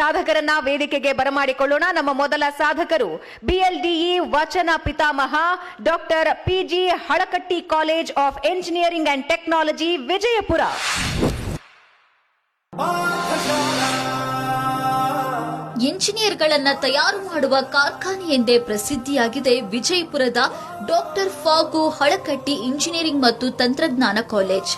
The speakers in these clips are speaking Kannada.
ಸಾಧಕರನ್ನ ವೇದಿಕೆಗೆ ಬರಮಾಡಿಕೊಳ್ಳೋಣ. ನಮ್ಮ ಮೊದಲ ಸಾಧಕರು ಬಿಎಲ್ಡಿಇ ವಚನ ಪಿತಾಮಹ doctor PG Halakatti college of engineering and technology Vijayapura. ಇಂಜಿನಿಯರ್ಗಳನ್ನ ತಯಾರು ಮಾಡುವ ಕಾರ್ಖಾನೆ ಎಂದೇ ಪ್ರಸಿದ್ಧಿಯಾಗಿದೆ ವಿಜಯಪುರದ ಡಾಕ್ಟರ್ ಫಾಗು ಹಳಕಟ್ಟಿ ಇಂಜಿನಿಯರಿಂಗ್ ಮತ್ತು ತಂತ್ರಜ್ಞಾನ ಕಾಲೇಜ್.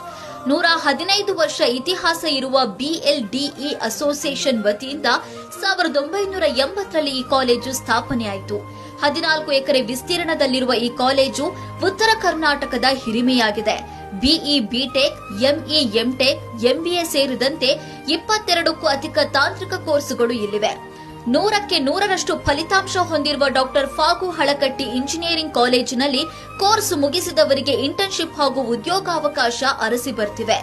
115 ವರ್ಷ ಇತಿಹಾಸ ಇರುವ ಬಿಎಲ್ಡಿಇ ಅಸೋಸಿಯೇಷನ್ ವತಿಯಿಂದ 1980ರಲ್ಲಿ ಈ ಕಾಲೇಜು ಸ್ಥಾಪನೆಯಾಯಿತು. 14 ಎಕರೆ ವಿಸ್ತೀರ್ಣದಲ್ಲಿರುವ ಈ ಕಾಲೇಜು ಉತ್ತರ ಕರ್ನಾಟಕದ ಹಿರಿಮೆಯಾಗಿದೆ. BE, BTech, ME, MTech, MBA ಸೇರಿದಂತೆ 22ಕ್ಕೂ ಅಧಿಕ ತಾಂತ್ರಿಕ ಕೋರ್ಸುಗಳು ಇಲ್ಲಿವೆ. 100ಕ್ಕೆ 100ರಷ್ಟು ಫಲಿತಾಂಶ ಹೊಂದಿರುವ ಡಾಕ್ಟರ್ ಫಾಗು ಹಳಕಟ್ಟಿ ಇಂಜಿನಿಯರಿಂಗ್ ಕಾಲೇಜಿನಲ್ಲಿ ಕೋರ್ಸ್ ಮುಗಿಸಿದವರಿಗೆ ಇಂಟರ್ನ್ಶಿಪ್ ಹಾಗೂ ಉದ್ಯೋಗಾವಕಾಶ ಅರಸಿ ಬರ್ತಿವೆ.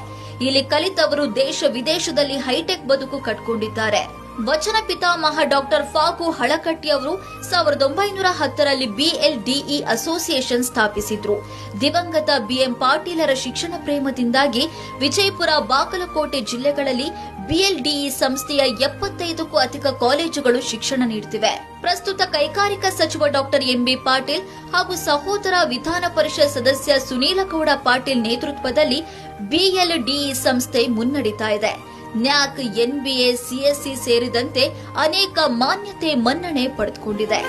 ಇಲ್ಲಿ ಕಲಿತವರು ದೇಶ ವಿದೇಶದಲ್ಲಿ ಹೈಟೆಕ್ ಬದುಕು ಕಟ್ಟಿಕೊಂಡಿದ್ದಾರೆ. ವಚನ ಪಿತಾಮಹ ಡಾಕ್ಟರ್ ಫಾಗು ಹಳಕಟ್ಟಿ ಅವರು 1910ರಲ್ಲಿ ಬಿಎಲ್ಡಿಇ ಅಸೋಸಿಯೇಷನ್ ಸ್ಥಾಪಿಸಿದ್ರು. ದಿವಂಗತ ಬಿಎಂ ಪಾಟೀಲರ ಶಿಕ್ಷಣ ಪ್ರೇಮದಿಂದಾಗಿ ವಿಜಯಪುರ, ಬಾಗಲಕೋಟೆ ಜಿಲ್ಲೆಗಳಲ್ಲಿ ಬಿಎಲ್ಡಿಇ ಸಂಸ್ಥೆಯ 75ಕ್ಕೂ ಅಧಿಕ ಕಾಲೇಜುಗಳು ಶಿಕ್ಷಣ ನೀಡುತ್ತಿವೆ. ಪ್ರಸ್ತುತ ಕೈಗಾರಿಕಾ ಸಚಿವ ಡಾಕ್ಟರ್ ಎಂಬಿ ಪಾಟೀಲ್ ಹಾಗೂ ಸಹೋದರ ವಿಧಾನ ಪರಿಷತ್ ಸದಸ್ಯ ಸುನೀಲಗೌಡ ಪಾಟೀಲ್ ನೇತೃತ್ವದಲ್ಲಿ ಬಿಎಲ್ಡಿಇ ಸಂಸ್ಥೆ ಮುನ್ನಡೆಯುತ್ತಾ ಇದೆ. ನ್ಯಾಕ್, ಎನ್ಬಿಎ, ಸಿಎಸ್ಸಿ ಸೇರಿದಂತೆ ಅನೇಕ ಮಾನ್ಯತೆ ಮನ್ನಣೆ ಪಡೆದುಕೊಂಡಿದೆ.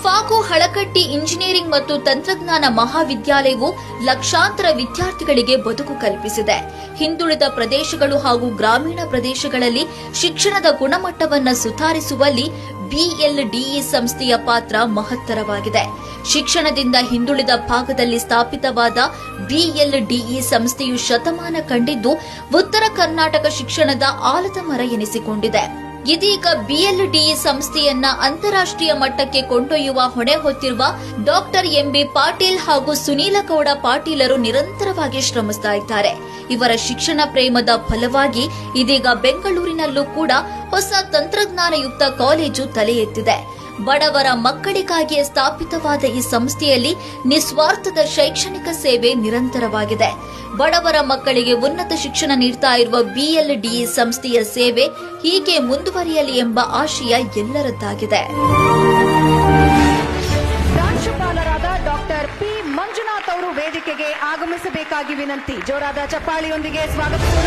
ಫಾಗು ಹಳಕಟ್ಟಿ ಇಂಜಿನಿಯರಿಂಗ್ ಮತ್ತು ತಂತ್ರಜ್ಞಾನ ಮಹಾವಿದ್ಯಾಲಯವು ಲಕ್ಷಾಂತರ ವಿದ್ಯಾರ್ಥಿಗಳಿಗೆ ಬದುಕು ಕಲ್ಪಿಸಿದೆ. ಹಿಂದುಳಿದ ಪ್ರದೇಶಗಳು ಹಾಗೂ ಗ್ರಾಮೀಣ ಪ್ರದೇಶಗಳಲ್ಲಿ ಶಿಕ್ಷಣದ ಗುಣಮಟ್ಟವನ್ನು ಸುಧಾರಿಸುವಲ್ಲಿ ಬಿಎಲ್ಡಿಇ ಸಂಸ್ಥೆಯ ಪಾತ್ರ ಮಹತ್ತರವಾಗಿದೆ. ಶಿಕ್ಷಣದಿಂದ ಹಿಂದುಳಿದ ಭಾಗದಲ್ಲಿ ಸ್ಥಾಪಿತವಾದ ಬಿಎಲ್ಡಿಇ ಸಂಸ್ಥೆಯು ಶತಮಾನ ಕಂಡಿದ್ದು ಉತ್ತರ ಕರ್ನಾಟಕ ಶಿಕ್ಷಣದ ಆಲದ ಮರ ಎನಿಸಿಕೊಂಡಿದೆ. ಇದೀಗ ಬಿಎಲ್ಡಿಇ ಸಂಸ್ಥೆಯನ್ನ ಅಂತಾರಾಷ್ಟ್ರೀಯ ಮಟ್ಟಕ್ಕೆ ಕೊಂಡೊಯ್ಯುವ ಹೊಣೆ ಹೊತ್ತಿರುವ ಡಾಕ್ಟರ್ ಎಂಬಿ ಪಾಟೀಲ್ ಹಾಗೂ ಸುನೀಲಗೌಡ ಪಾಟೀಲರು ನಿರಂತರವಾಗಿ ಶ್ರಮಿಸ್ತಾ ಇದ್ದಾರೆ. ಇವರ ಶಿಕ್ಷಣ ಪ್ರೇಮದ ಫಲವಾಗಿ ಇದೀಗ ಬೆಂಗಳೂರಿನಲ್ಲೂ ಕೂಡ ಹೊಸ ತಂತ್ರಜ್ಞಾನಯುಕ್ತ ಕಾಲೇಜು ತಲೆ ಎತ್ತಿದೆ. ಬಡವರ ಮಕ್ಕಳಿಗಾಗಿಯೇ ಸ್ಥಾಪಿತವಾದ ಈ ಸಂಸ್ಥೆಯಲ್ಲಿ ನಿಸ್ವಾರ್ಥದ ಶೈಕ್ಷಣಿಕ ಸೇವೆ ನಿರಂತರವಾಗಿದೆ. ಬಡವರ ಮಕ್ಕಳಿಗೆ ಉನ್ನತ ಶಿಕ್ಷಣ ನೀಡುತ್ತಾ ಇರುವ ಬಿಎಲ್ಡಿಇ ಸಂಸ್ಥೆಯ ಸೇವೆ ಹೀಗೆ ಮುಂದುವರಿಯಲಿ ಎಂಬ ಆಶಯ ಎಲ್ಲರದ್ದಾಗಿದೆ. ಪ್ರಾಂಶುಪಾಲರಾದ ಡಾಕ್ಟರ್ ಪಿ ಮಂಜುನಾಥ್ ಅವರು ವೇದಿಕೆಗೆ ಆಗಮಿಸಬೇಕಾಗಿ ವಿನಂತಿ. ಜೋರಾದ ಚಪ್ಪಾಳಿಯೊಂದಿಗೆ ಸ್ವಾಗತಿಸೋಣ.